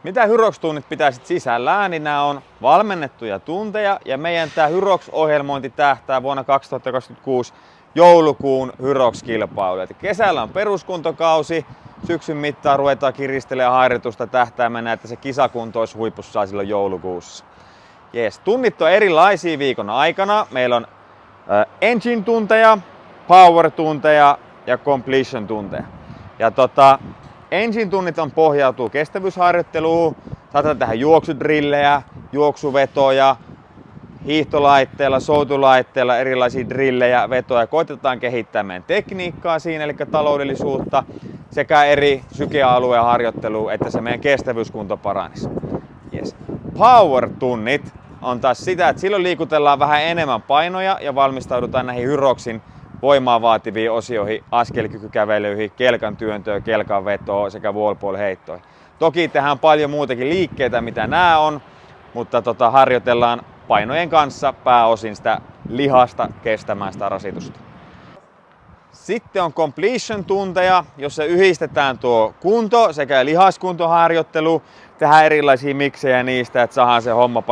Mitä Hyrox-tunnit pitää sit sisällään, niin nämä on valmennettuja tunteja ja meidän tämä Hyrox-ohjelmointi tähtää vuonna 2026 joulukuun Hyrox-kilpailu. Eli kesällä on peruskuntokausi, syksyn mittaan ruvetaan kiristelemään harjoitusta tähtäimenä, että se kisakunto olisi huipussaan silloin joulukuussa. Jees, tunnit on erilaisia viikon aikana. Meillä on engine-tunteja, power-tunteja ja completion-tunteja. Ja engine-tunnit pohjautuu kestävyysharjoitteluun, saatetaan tehdä juoksudrillejä, juoksuvetoja, hiihtolaitteilla, soutulaitteilla erilaisia drillejä, vetoja. Koitetaan kehittää meidän tekniikkaa siinä, eli taloudellisuutta, sekä eri sykealueen harjoittelua, että se meidän kestävyyskunto paranisi. Yes. Power-tunnit on taas sitä, että silloin liikutellaan vähän enemmän painoja ja valmistaudutaan näihin Hyroxin voimaa vaativiin osioihin, askelkykykävelyihin, kelkan työntöön, kelkan vetoon sekä wallball-heittoihin. Toki tehdään paljon muutakin liikkeitä, mitä nämä on, mutta harjoitellaan painojen kanssa pääosin sitä lihasta kestämään sitä rasitusta. Sitten on completion-tunteja, jossa yhdistetään tuo kunto sekä lihaskuntoharjoittelu, tehdään erilaisia miksejä niistä, että saadaan se homma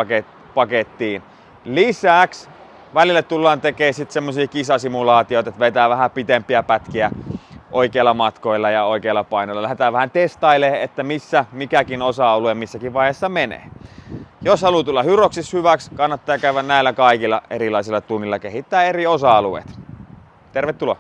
pakettiin. Lisäksi välillä tullaan tekemään sitten semmosia kisasimulaatioita, että vetää vähän pitempiä pätkiä oikeilla matkoilla ja oikeilla painoilla. Lähdetään vähän testailemaan, että missä mikäkin osa-alue missäkin vaiheessa menee. Jos haluaa tulla Hyroxissa hyväksi, kannattaa käydä näillä kaikilla erilaisilla tunnilla kehittää eri osa-alueet. Tervetuloa!